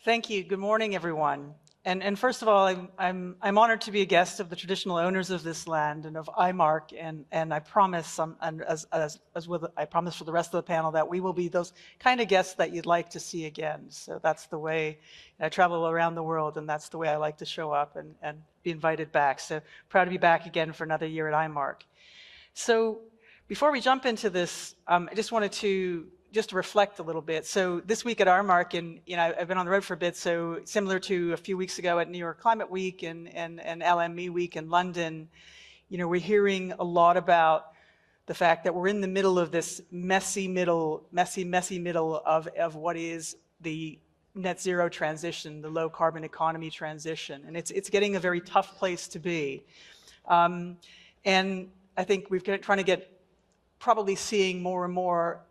Thank you. Good morning, everyone. And first of all, I'm honored to be a guest of the traditional owners of this land and of IMARC, and I promise, I promise for the rest of the panel that we will be those kind of guests that you'd like to see again. So that's the way I travel around the world, and that's the way I like to show up and be invited back. So proud to be back again for another year at IMARC. So before we jump into this, I just wanted to reflect a little bit. So this week at IMARC, and I've been on the road for a bit, so similar to a few weeks ago at New York Climate Week and LME Week in London, we're hearing a lot about the fact that we're in the middle of this messy middle of what is the net zero transition, the low carbon economy transition. And it's getting a very tough place to be. And I think we're trying to get probably seeing more and more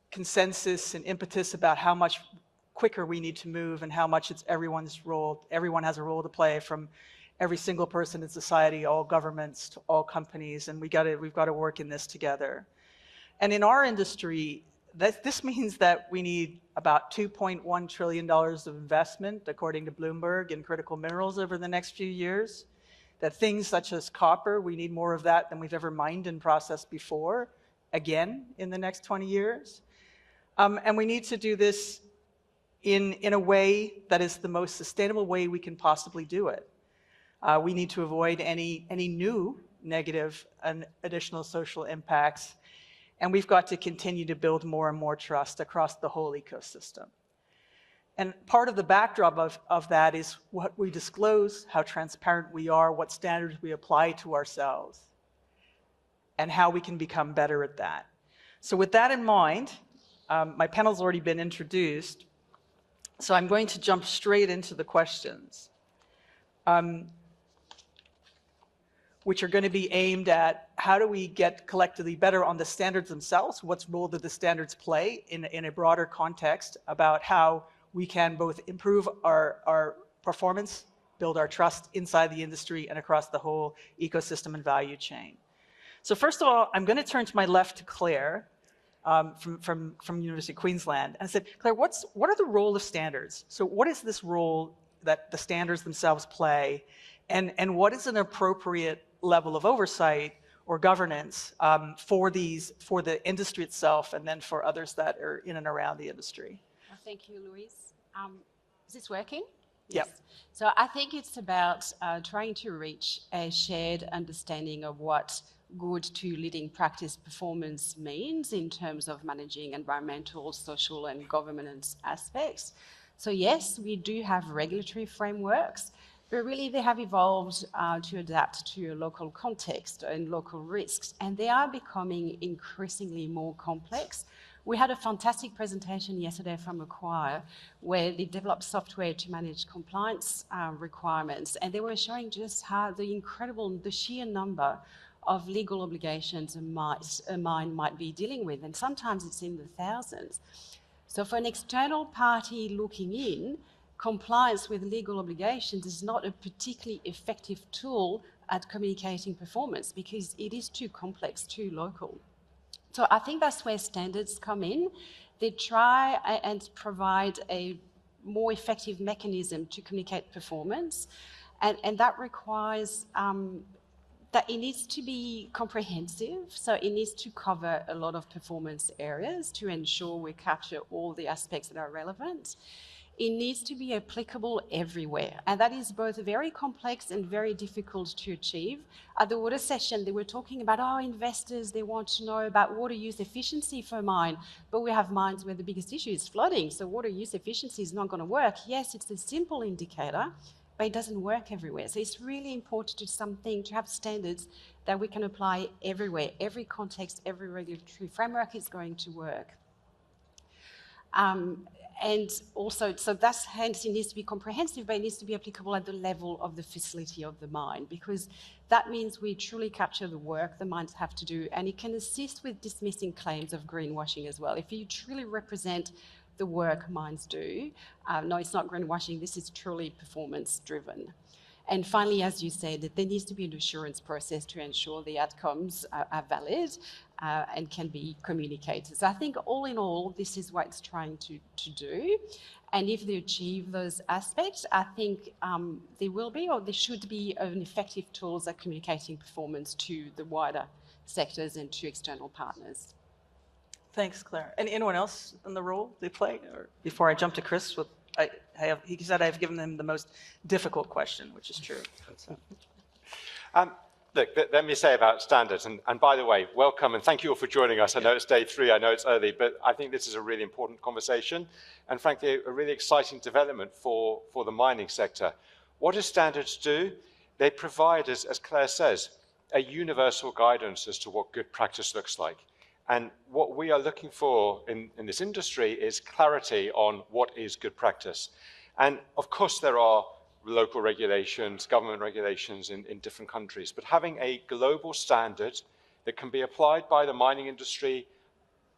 consensus and impetus about how much quicker we need to move and how much it's everyone's role. Everyone has a role to play, from every single person in society, all governments to all companies, and we've got to work in this together. And in our industry, this means that we need about $2.1 trillion of investment, according to Bloomberg, in critical minerals over the next few years. That things such as copper, we need more of that than we've ever mined and processed before, again, in the next 20 years. And we need to do this in a way that is the most sustainable way we can possibly do it. We need to avoid any new negative and additional social impacts, and we've got to continue to build more and more trust across the whole ecosystem. And part of the backdrop of that is what we disclose, how transparent we are, what standards we apply to ourselves, and how we can become better at that. So with that in mind, my panel's already been introduced, so I'm going to jump straight into the questions, which are going to be aimed at how do we get collectively better on the standards themselves, what role do the standards play in a broader context about how we can both improve our performance, build our trust inside the industry and across the whole ecosystem and value chain. So first of all, I'm going to turn to my left to Claire, from University of Queensland, and I said, Claire, what are the role of standards? So what is this role that the standards themselves play, and what is an appropriate level of oversight or governance for the industry itself, and then for others that are in and around the industry? Well, thank you, Louise. Is this working? Yep. Yes. So I think it's about trying to reach a shared understanding of what good to leading practice performance means in terms of managing environmental, social and governance aspects. So yes, we do have regulatory frameworks, but really they have evolved to adapt to a local context and local risks, and they are becoming increasingly more complex. We had a fantastic presentation yesterday from Acquire where they developed software to manage compliance requirements, and they were showing just how the sheer number of legal obligations a mine might be dealing with, and sometimes it's in the thousands. So for an external party looking in, compliance with legal obligations is not a particularly effective tool at communicating performance because it is too complex, too local. So I think that's where standards come in. They try and provide a more effective mechanism to communicate performance, and that requires that it needs to be comprehensive, so it needs to cover a lot of performance areas to ensure we capture all the aspects that are relevant. It needs to be applicable everywhere, and that is both very complex and very difficult to achieve. At the water session, they were talking about, investors, they want to know about water use efficiency for a mine, but we have mines where the biggest issue is flooding, so water use efficiency is not going to work. Yes, it's a simple indicator, but it doesn't work everywhere. So it's really important to have standards that we can apply everywhere. Every context, every regulatory framework is going to work. And also, so that's hence it needs to be comprehensive, but it needs to be applicable at the level of the facility of the mine, because that means we truly capture the work the mines have to do, and it can assist with dismissing claims of greenwashing as well. If you truly represent the work mines do, no, it's not greenwashing, this is truly performance driven. And finally, as you said, that there needs to be an assurance process to ensure the outcomes are valid. and can be communicated. So I think all in all, this is what it's trying to do. And if they achieve those aspects, I think there will be, or there should be, an effective tools at communicating performance to the wider sectors and to external partners. Thanks, Claire. And anyone else in the role they play? Or before I jump to Chris, he said I've given them the most difficult question, which is true. Look, let me say about standards, and by the way, welcome and thank you all for joining us. I know it's day 3, I know it's early, but I think this is a really important conversation and frankly, a really exciting development for the mining sector. What do standards do? They provide, as Claire says, a universal guidance as to what good practice looks like. And what we are looking for in this industry is clarity on what is good practice. And of course, there are local regulations, government regulations in different countries, but having a global standard that can be applied by the mining industry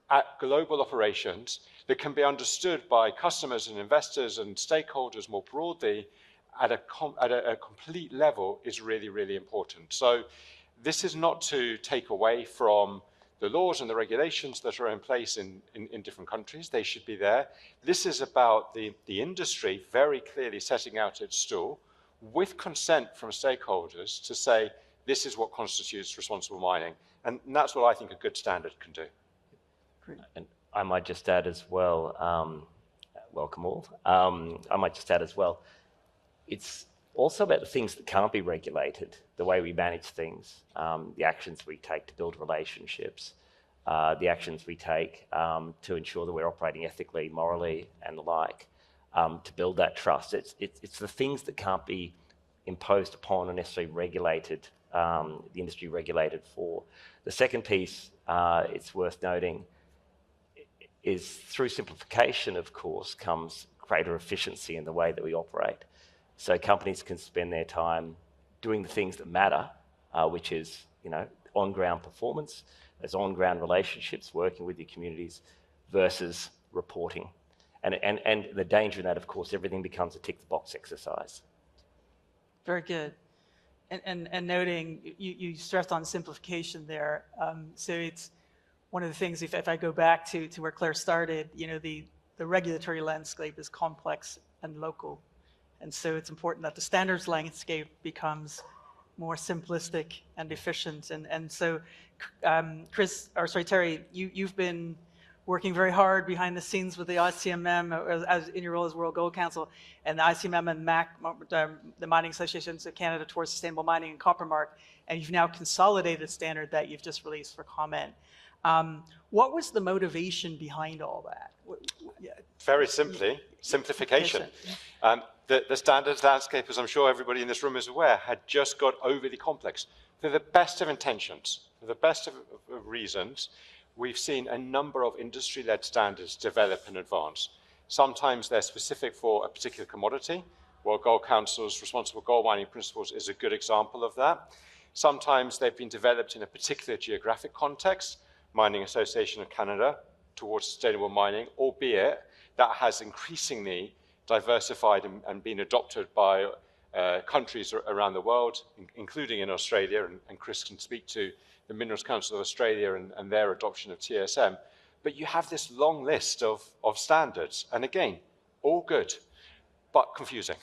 at global operations, that can be understood by customers and investors and stakeholders more broadly at a complete level is really, really important. So this is not to take away from the laws and the regulations that are in place in different countries. They should be there. This is about the industry very clearly setting out its stall with consent from stakeholders to say, this is what constitutes responsible mining. And that's what I think a good standard can do. Great. And I might just add as well, welcome all. I might just add as well, it's also about the things that can't be regulated, the way we manage things, the actions we take to build relationships, the actions we take to ensure that we're operating ethically, morally, and the like, to build that trust. It's the things that can't be imposed upon or necessarily regulated, the industry regulated for. The second piece, it's worth noting, is through simplification, of course, comes greater efficiency in the way that we operate. So companies can spend their time doing the things that matter, which is, on-ground performance, as on-ground relationships, working with your communities, versus reporting. And the danger in that, of course, everything becomes a tick-the-box exercise. Very good. And noting, you stressed on simplification there. So it's one of the things, if I go back to where Claire started, the regulatory landscape is complex and local. And so it's important that the standards landscape becomes more simplistic and efficient. And so, Terry, you've been working very hard behind the scenes with the ICMM as in your role as World Gold Council, and the ICMM and MAC, the Mining Associations of Canada towards Sustainable Mining and CopperMark, and you've now consolidated a standard that you've just released for comment. What was the motivation behind all that? Very simply, simplification. The standards landscape, as I'm sure everybody in this room is aware, had just got overly complex. For the best of intentions, for the best of reasons, we've seen a number of industry-led standards develop and advance. Sometimes they're specific for a particular commodity. World Gold Council's Responsible Gold Mining Principles is a good example of that. Sometimes they've been developed in a particular geographic context, Mining Association of Canada towards sustainable mining, albeit that has increasingly diversified and been adopted by countries around the world, including in Australia, and Chris can speak to the Minerals Council of Australia and their adoption of TSM. But you have this long list of standards, and again, all good, but confusing.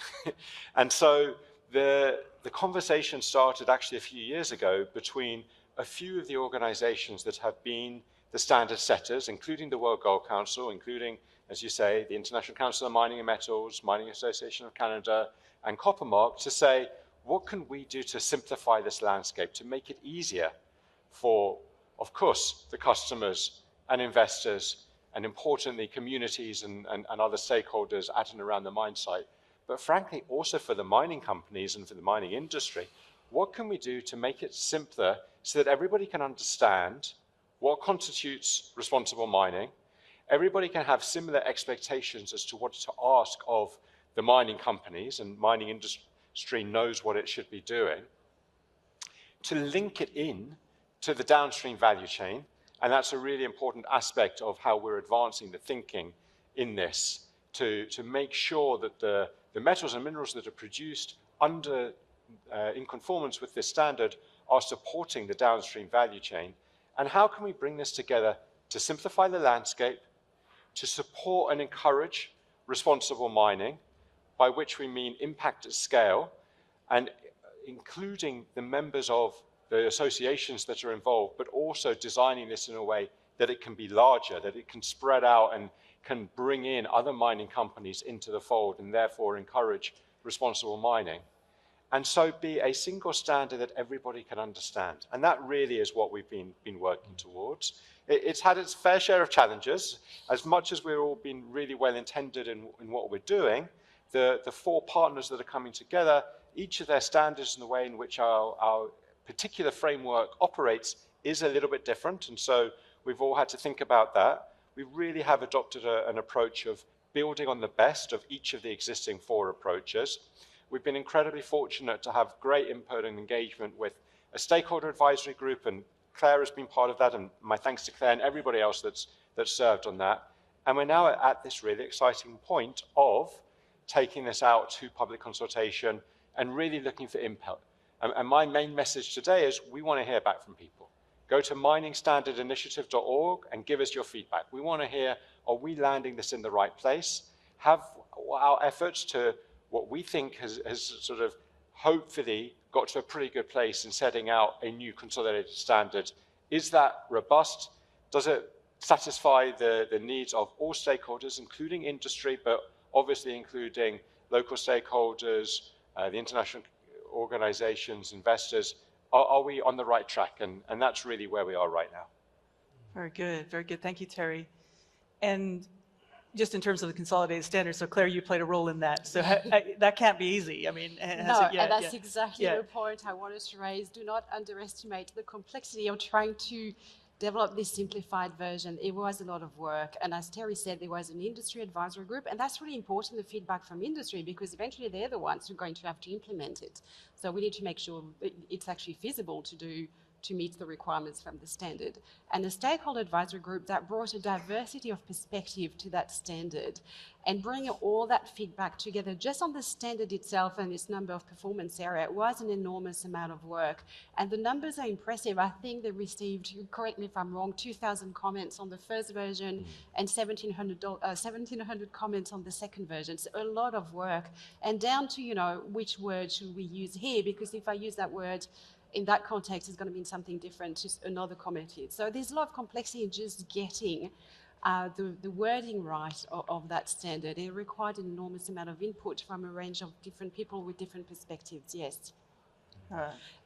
And so the conversation started actually a few years ago between a few of the organizations that have been the standard setters, including the World Gold Council, including, as you say, the International Council of Mining and Metals, Mining Association of Canada, and CopperMark, to say, what can we do to simplify this landscape, to make it easier for, of course, the customers and investors, and importantly, communities and other stakeholders at and around the mine site, but frankly, also for the mining companies and for the mining industry. What can we do to make it simpler so that everybody can understand what constitutes responsible mining? Everybody can have similar expectations as to what to ask of the mining companies, and mining industry knows what it should be doing, to link it in to the downstream value chain. And that's a really important aspect of how we're advancing the thinking in this, to make sure that the metals and minerals that are produced in conformance with this standard are supporting the downstream value chain, And how can we bring this together to simplify the landscape, to support and encourage responsible mining, by which we mean impact at scale, and including the members of the associations that are involved, but also designing this in a way that it can be larger, that it can spread out and can bring in other mining companies into the fold and therefore encourage responsible mining. And so be a single standard that everybody can understand. And that really is what we've been working towards. It's had its fair share of challenges. As much as we've all been really well intended in what we're doing, the four partners that are coming together, each of their standards and the way in which our particular framework operates is a little bit different. And so we've all had to think about that. We really have adopted an approach of building on the best of each of the existing four approaches. We've been incredibly fortunate to have great input and engagement with a stakeholder advisory group, and Claire has been part of that, and my thanks to Claire and everybody else that's served on that. And we're now at this really exciting point of taking this out to public consultation and really looking for input. And my main message today is we want to hear back from people. Go to miningstandardinitiative.org and give us your feedback. We want to hear, are we landing this in the right place? Have our efforts to what we think has sort of hopefully got to a pretty good place in setting out a new consolidated standard. Is that robust? Does it satisfy the needs of all stakeholders, including industry, but obviously including local stakeholders, the international organizations, investors? Are we on the right track? And that's really where we are right now. Very good, very good. Thank you, Terry. And just in terms of the consolidated standards, so Claire, you played a role in that. So that can't be easy. I mean, and that's exactly the point I wanted to raise. Do not underestimate the complexity of trying to develop this simplified version. It was a lot of work. And as Terry said, there was an industry advisory group. And that's really important, the feedback from industry, because eventually they're the ones who are going to have to implement it. So we need to make sure it's actually feasible to meet the requirements from the standard. And the stakeholder advisory group that brought a diversity of perspective to that standard and bringing all that feedback together just on the standard itself and its number of performance area was an enormous amount of work. And the numbers are impressive. I think they received, correct me if I'm wrong, 2,000 comments on the first version and 1,700 comments on the second version. So a lot of work. And down to, which word should we use here? Because if I use that word in that context, it's going to mean something different to another committee. So there's a lot of complexity in just getting the wording right of that standard. It required an enormous amount of input from a range of different people with different perspectives, yes.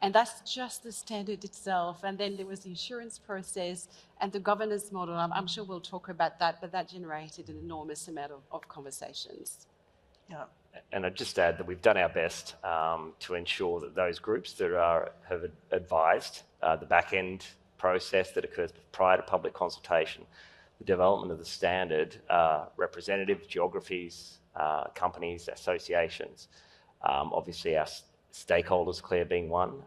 And that's just the standard itself. And then there was the insurance process and the governance model. I'm sure we'll talk about that, but that generated an enormous amount of conversations. Yeah. And I'd just add that we've done our best to ensure that those groups that have advised the back-end process that occurs prior to public consultation, the development of the standard, representative geographies, companies, associations, obviously our stakeholders, Claire being one,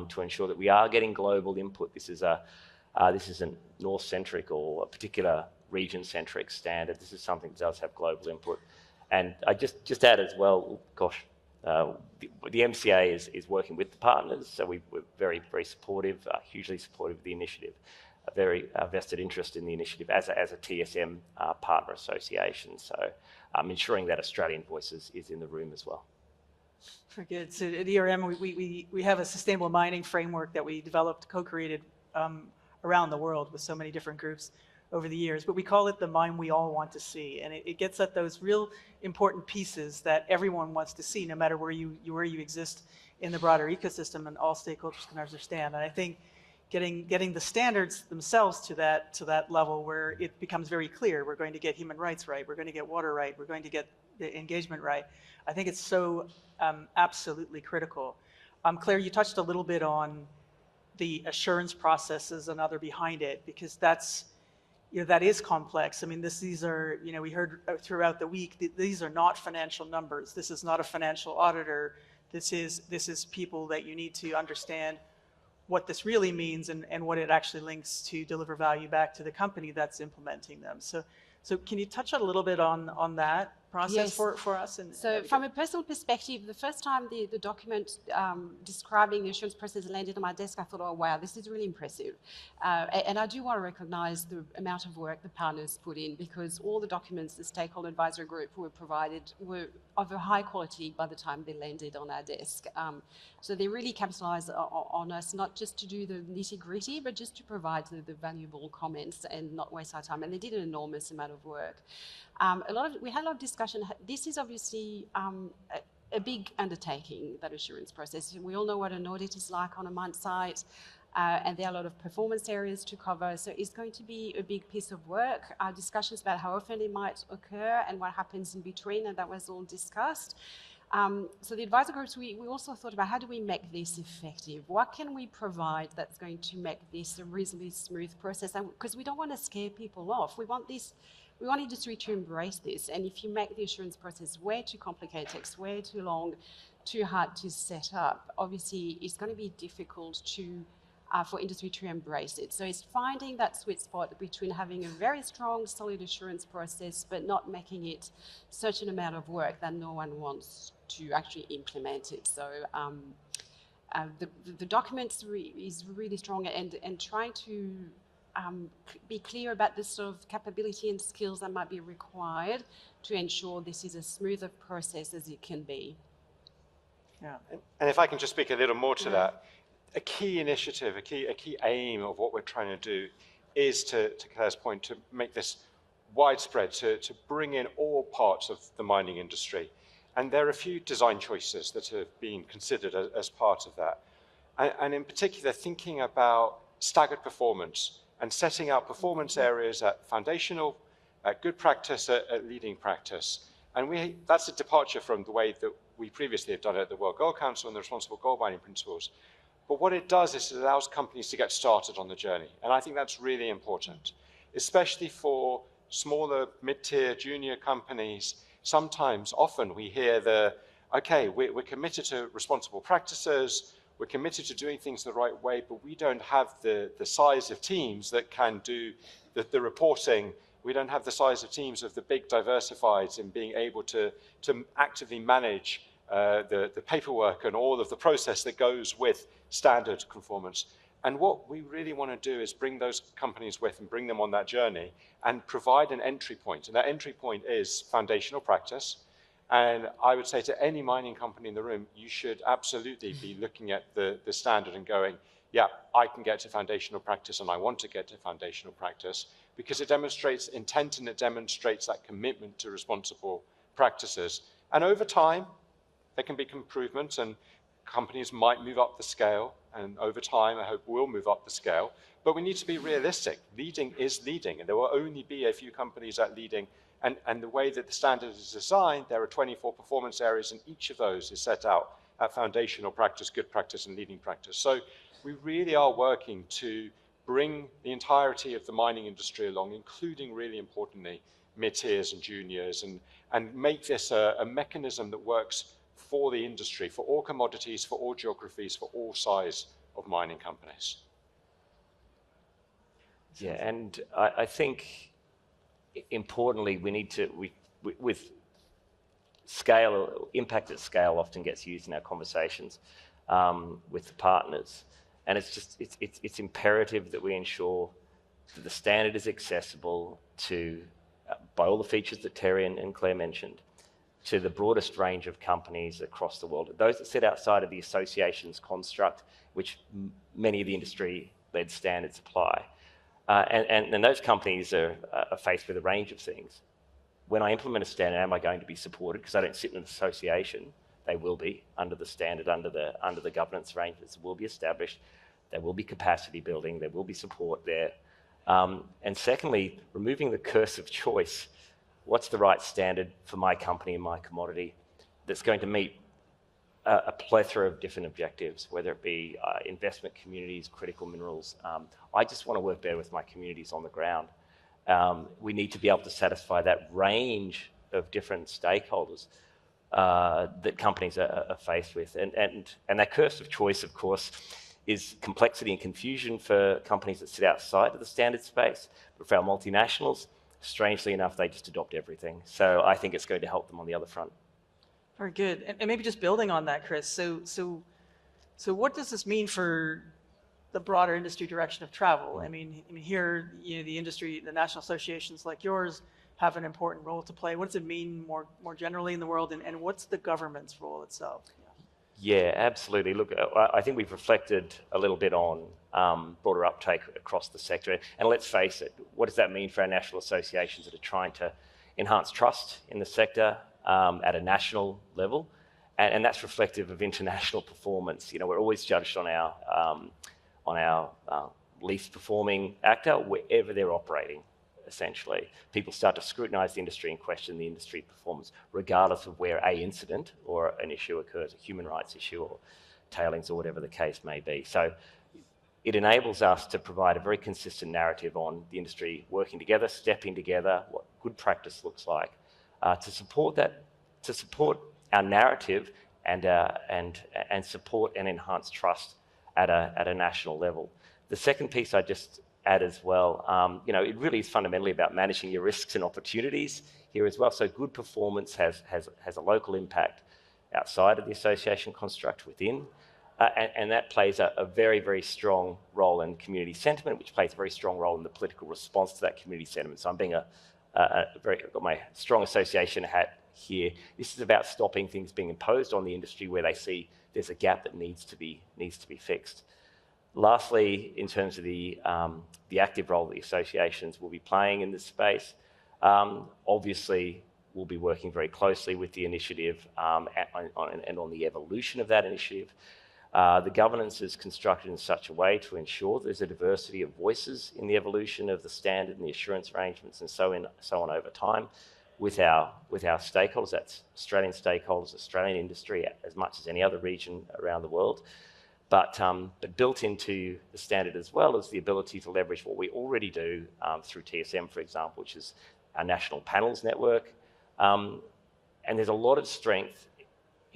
to ensure that we are getting global input. This isn't North-centric or a particular region-centric standard. This is something that does have global input. And I just add as well, the MCA is working with the partners, so we're very, very supportive, hugely supportive of the initiative, a very vested interest in the initiative as a TSM partner association. So ensuring that Australian voices is in the room as well. Very good. So at ERM, we have a sustainable mining framework that we developed, co-created around the world with so many different groups over the years, but we call it the mine we all want to see. And it gets at those real important pieces that everyone wants to see, no matter where you exist in the broader ecosystem, and all stakeholders can understand. And I think getting the standards themselves to that level where it becomes very clear, we're going to get human rights right, we're going to get water right, we're going to get the engagement right. I think it's so absolutely critical. Claire, you touched a little bit on the assurance processes and other behind it, because that is complex. I mean, these are, we heard throughout the week, these are not financial numbers. This is not a financial auditor. This is people that you need to understand what this really means and what it actually links to deliver value back to the company that's implementing them. So can you touch a little bit on that? process Yes. for us? And So from a personal perspective, the first time the document describing the assurance process landed on my desk, I thought, oh, wow, this is really impressive. And I do want to recognise the amount of work the partners put in, because all the documents the stakeholder advisory group were provided were of a high quality by the time they landed on our desk. So they really capitalised on us, not just to do the nitty-gritty, but just to provide the valuable comments and not waste our time. And they did an enormous amount of work. We had a lot of discussion. This is obviously a big undertaking, that assurance process. We all know what an audit is like on a mine site, and there are a lot of performance areas to cover. So it's going to be a big piece of work. Discussions about how often it might occur and what happens in between, and that was all discussed. So the advisor groups, we also thought about how do we make this effective? What can we provide that's going to make this a reasonably smooth process? Because we don't want to scare people off. We want industry to embrace this. And if you make the assurance process way too complicated, takes way too long, too hard to set up, obviously it's going to be difficult for industry to embrace it. So it's finding that sweet spot between having a very strong, solid assurance process, but not making it such an amount of work that no one wants to actually implement it. So the document is really strong, and trying to be clear about the sort of capability and skills that might be required to ensure this is as smooth a process as it can be. yeah. And if I can just speak a little more to that, a key initiative, a key aim of what we're trying to do is, to Claire's point, to make this widespread, to bring in all parts of the mining industry. And there are a few design choices that have been considered as part of that. And in particular, thinking about staggered performance and setting out performance areas at foundational, at good practice, at leading practice. And that's a departure from the way that we previously have done it at the World Gold Council and the Responsible Gold Mining Principles. But what it does is it allows companies to get started on the journey. And I think that's really important, especially for smaller, mid-tier, junior companies. Often we hear okay, we're committed to responsible practices, we're committed to doing things the right way, but we don't have the size of teams that can do the reporting. We don't have the size of teams of the big diversifieds in being able to actively manage the paperwork and all of the process that goes with standard conformance. And what we really want to do is bring those companies with and bring them on that journey and provide an entry point. And that entry point is foundational practice. And I would say to any mining company in the room, you should absolutely be looking at the standard and going, yeah, I can get to foundational practice and I want to get to foundational practice, because it demonstrates intent and it demonstrates that commitment to responsible practices. And over time, there can be improvements and companies might move up the scale, and over time, I hope we'll move up the scale. But we need to be realistic. Leading is leading, and there will only be a few companies at leading. And the way that the standard is designed, there are 24 performance areas, and each of those is set out at foundational practice, good practice, and leading practice. So we really are working to bring the entirety of the mining industry along, including, really importantly, mid-tiers and juniors, and make this a mechanism that works for the industry, for all commodities, for all geographies, for all size of mining companies. Yeah, and I think importantly, we need to, with scale, impact at scale often gets used in our conversations with the partners. And it's imperative that we ensure that the standard is accessible to, by all the features that Terry and Claire mentioned, to the broadest range of companies across the world. Those that sit outside of the association's construct, which many of the industry-led standards apply. And those companies are faced with a range of things. When I implement a standard, am I going to be supported? Because I don't sit in an association. They will be under the standard, under the governance arrangements that will be established. There will be capacity building. There will be support there. And secondly, removing the curse of choice. What's the right standard for my company and my commodity that's going to meet a plethora of different objectives, whether it be investment communities, critical minerals. I just want to work better with my communities on the ground. We need to be able to satisfy that range of different stakeholders that companies are faced with. And that curse of choice, of course, is complexity and confusion for companies that sit outside of the standard space. But for our multinationals, strangely enough, they just adopt everything. So I think it's going to help them on the other front. Very good. And maybe just building on that, Chris. So what does this mean for the broader industry direction of travel? I mean here, the industry, the national associations like yours have an important role to play. What does it mean more generally in the world, and what's the government's role itself? Yeah, absolutely. Look, I think we've reflected a little bit on broader uptake across the sector. And let's face it, what does that mean for our national associations that are trying to enhance trust in the sector at a national level? And that's reflective of international performance. We're always judged on our least performing actor wherever they're operating. Essentially, people start to scrutinise the industry and question the industry performance, regardless of where a incident or an issue occurs, a human rights issue or tailings or whatever the case may be. So it enables us to provide a very consistent narrative on the industry working together, stepping together, what good practice looks like, to support our narrative and support and enhance trust at a national level. The second piece I just add as well, it really is fundamentally about managing your risks and opportunities here as well. So good performance has a local impact outside of the association construct within, and that plays a very, very strong role in community sentiment, which plays a very strong role in the political response to that community sentiment. So I'm being I've got my strong association hat here. This is about stopping things being imposed on the industry where they see there's a gap that needs to be fixed. Lastly, in terms of the active role that the associations will be playing in this space, obviously we'll be working very closely with the initiative and on the evolution of that initiative. The governance is constructed in such a way to ensure there's a diversity of voices in the evolution of the standard and the assurance arrangements and so on over time with our stakeholders. That's Australian stakeholders, Australian industry, as much as any other region around the world. But built into the standard as well is the ability to leverage what we already do through TSM, for example, which is our national panels network. And there's a lot of strength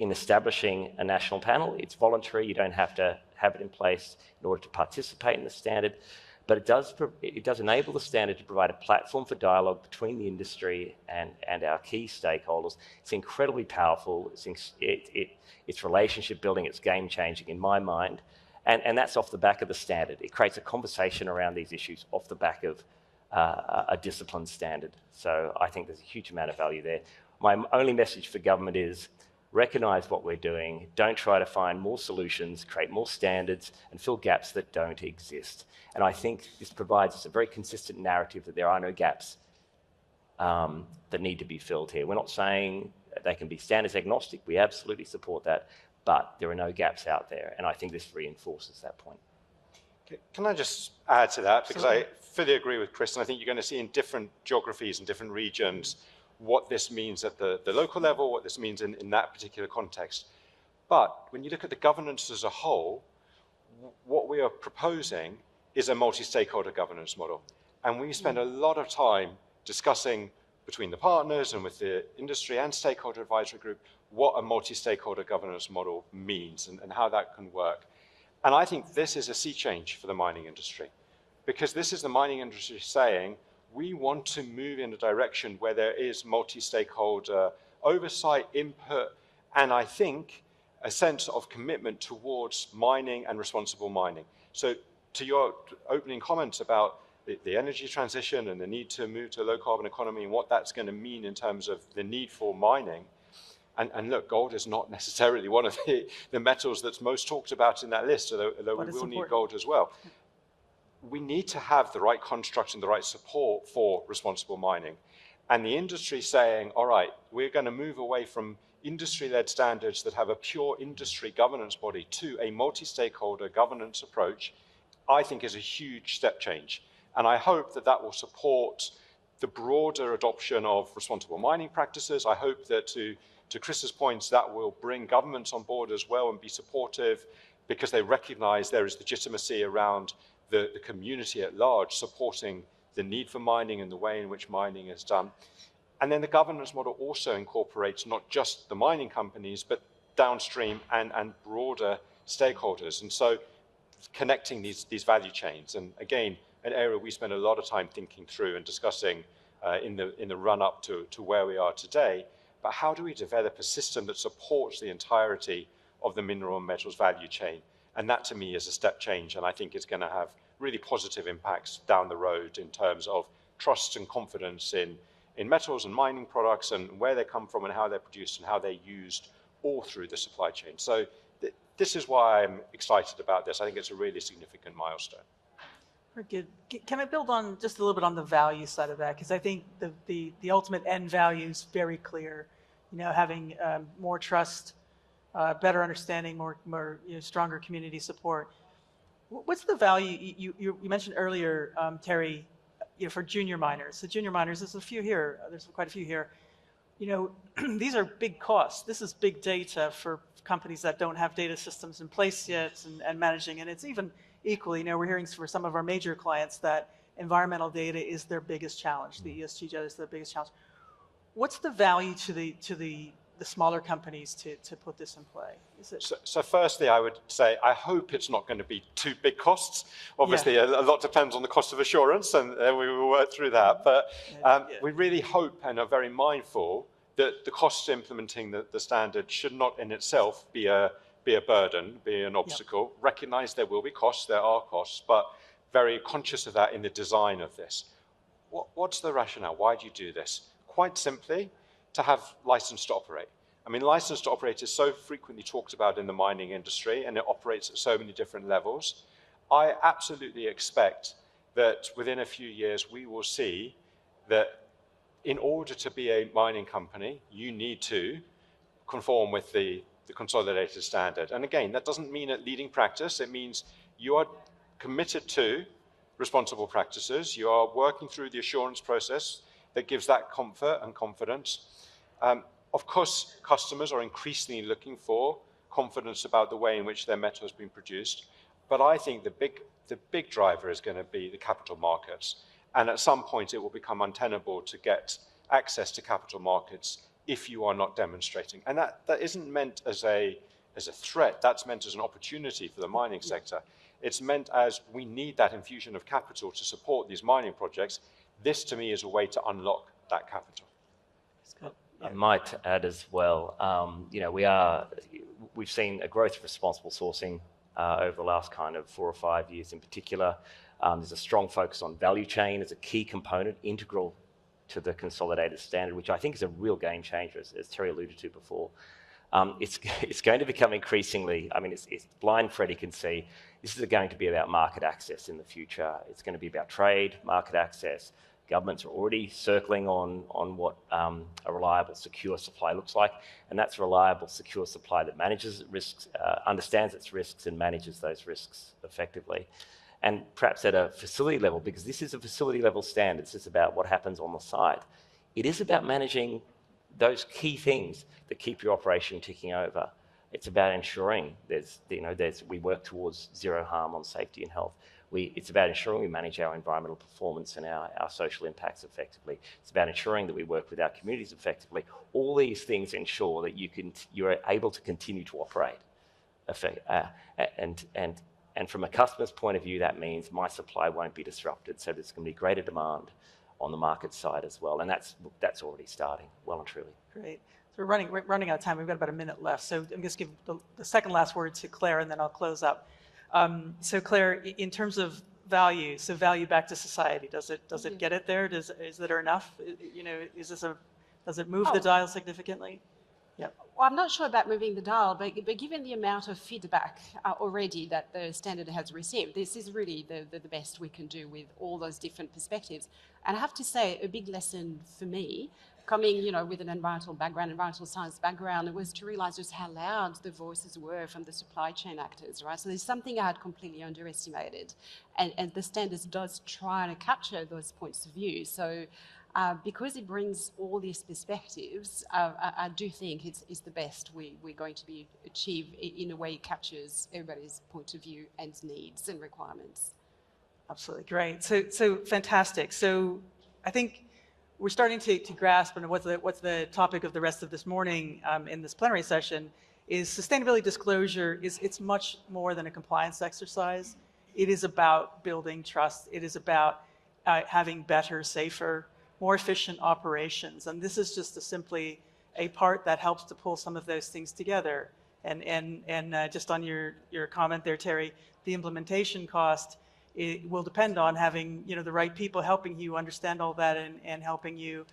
in establishing a national panel. It's voluntary. You don't have to have it in place in order to participate in the standard. But it does enable the standard to provide a platform for dialogue between the industry and our key stakeholders. It's incredibly powerful. It's relationship building. It's game changing in my mind. And that's off the back of the standard. It creates a conversation around these issues off the back of a disciplined standard. So I think there's a huge amount of value there. My only message for government is recognise what we're doing. Don't try to find more solutions, create more standards, and fill gaps that don't exist. And I think this provides us a very consistent narrative that there are no gaps that need to be filled here. We're not saying they can be standards agnostic. We absolutely support that. But there are no gaps out there. And I think this reinforces that point. Can I just add to that? Because I fully agree with Chris, and I think you're going to see in different geographies and different regions what this means at the local level, what this means in that particular context. But when you look at the governance as a whole, what we are proposing is a multi-stakeholder governance model. And we spend a lot of time discussing between the partners and with the industry and stakeholder advisory group what a multi-stakeholder governance model means and how that can work. And I think this is a sea change for the mining industry, because this is the mining industry saying, we want to move in a direction where there is multi-stakeholder oversight, input, and I think a sense of commitment towards mining and responsible mining. So to your opening comments about the energy transition and the need to move to a low carbon economy and what that's going to mean in terms of the need for mining, and look, gold is not necessarily one of the metals that's most talked about in that list, although we will need gold as well. We need to have the right construct and the right support for responsible mining. And the industry saying, all right, we're going to move away from industry-led standards that have a pure industry governance body to a multi-stakeholder governance approach, I think is a huge step change. And I hope that that will support the broader adoption of responsible mining practices. I hope that to Chris's points, that will bring governments on board as well and be supportive, because they recognize there is legitimacy around the community at large supporting the need for mining and the way in which mining is done. And then the governance model also incorporates not just the mining companies, but downstream and broader stakeholders. And so connecting these value chains. And again, an area we spend a lot of time thinking through and discussing in the run-up to where we are today, but how do we develop a system that supports the entirety of the mineral and metals value chain? And that to me is a step change, and I think it's going to have really positive impacts down the road in terms of trust and confidence in metals and mining products and where they come from and how they're produced and how they're used all through the supply chain. So this is why I'm excited about this. I think it's a really significant milestone. Very good. Can I build on just a little bit on the value side of that? Because I think the ultimate end value is very clear. You know, having more trust, better understanding, more stronger community support. What's the value? You mentioned earlier, Terry, for junior miners. The junior miners, there's a few here. There's quite a few here. You know, these are big costs. This is big data for companies that don't have data systems in place yet and managing. And it's even equally, you know, we're hearing for some of our major clients that environmental data is their biggest challenge. The ESG data is their biggest challenge. What's the value to the smaller companies to put this in play? Is it... So firstly, I would say, I hope it's not going to be too big costs. Obviously, a lot depends on the cost of assurance, and we will work through that. But we really hope and are very mindful that the cost of implementing the standard should not in itself be a burden, be an obstacle. Recognize there will be costs, there are costs, but very conscious of that in the design of this. What's the rationale? Why do you do this? Quite simply, to have license to operate. I mean, license to operate is so frequently talked about in the mining industry, and it operates at so many different levels. I absolutely expect that within a few years, we will see that in order to be a mining company, you need to conform with the consolidated standard. And again, that doesn't mean a leading practice. It means you are committed to responsible practices. You are working through the assurance process that gives that comfort and confidence. Of course, customers are increasingly looking for confidence about the way in which their metal has been produced. But I think the big driver is going to be the capital markets. And at some point, it will become untenable to get access to capital markets if you are not demonstrating. And that isn't meant as a threat. That's meant as an opportunity for the mining sector. It's meant as we need that infusion of capital to support these mining projects. This, to me, is a way to unlock that capital. I might add as well, you know, we've seen a growth of responsible sourcing over the last kind of 4 or 5 years in particular. There's a strong focus on value chain as a key component, integral to the consolidated standard, which I think is a real game changer, as Terry alluded to before. It's going to become increasingly, I mean, it's blind Freddie can see, this is going to be about market access in the future. It's going to be about trade, market access. Governments are already circling on what a reliable, secure supply looks like, and that's a reliable, secure supply that manages risks, understands its risks and manages those risks effectively. And perhaps at a facility level, because this is a facility level standard, it's just about what happens on the site. It is about managing those key things that keep your operation ticking over. It's about ensuring we work towards zero harm on safety and health. It's about ensuring we manage our environmental performance and our social impacts effectively. It's about ensuring that we work with our communities effectively. All these things ensure that you're able to continue to operate. And from a customer's point of view, that means my supply won't be disrupted. So there's going to be greater demand on the market side as well. And that's already starting well and truly. Great. So we're running out of time. We've got about a minute left. So I'm just going to give the second last word to Claire, and then I'll close up. So Claire, in terms of value, so value back to society, does it get it there? Is there enough? You know, does it move the dial significantly? Yeah. Well, I'm not sure about moving the dial, but given the amount of feedback already that the standard has received, this is really the best we can do with all those different perspectives. And I have to say, a big lesson for me, coming, you know, with an environmental background, environmental science background, was to realize just how loud the voices were from the supply chain actors, right? So there's something I had completely underestimated. And the standards does try to capture those points of view. So because it brings all these perspectives, I do think it's the best we're going to be achieved in a way it captures everybody's point of view and needs and requirements. Absolutely, great. So fantastic. So I think we're starting to grasp, and what's the topic of the rest of this morning in this plenary session is sustainability disclosure. It's much more than a compliance exercise. It is about building trust. It is about having better, safer more efficient operations. And this is just simply a part that helps to pull some of those things together. And just on your comment there, Terry, the implementation cost, it will depend on having, you know, the right people helping you understand all that and helping you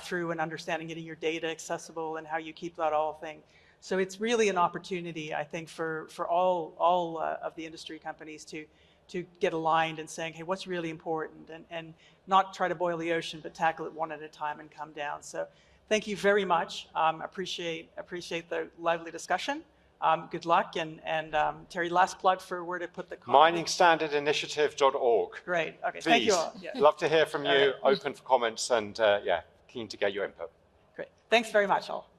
through and understanding getting your data accessible and how you keep that all thing. So it's really an opportunity, I think, for all of the industry companies to get aligned and saying, hey, what's really important, and not try to boil the ocean, but tackle it one at a time and come down. So thank you very much. Appreciate the lively discussion. Good luck. And Terry, last plug for where to put the comments. Miningstandardinitiative.org. Great. Okay. Please. Thank you all. Yeah. Love to hear from you. Open for comments, and yeah, keen to get your input. Great. Thanks very much, all.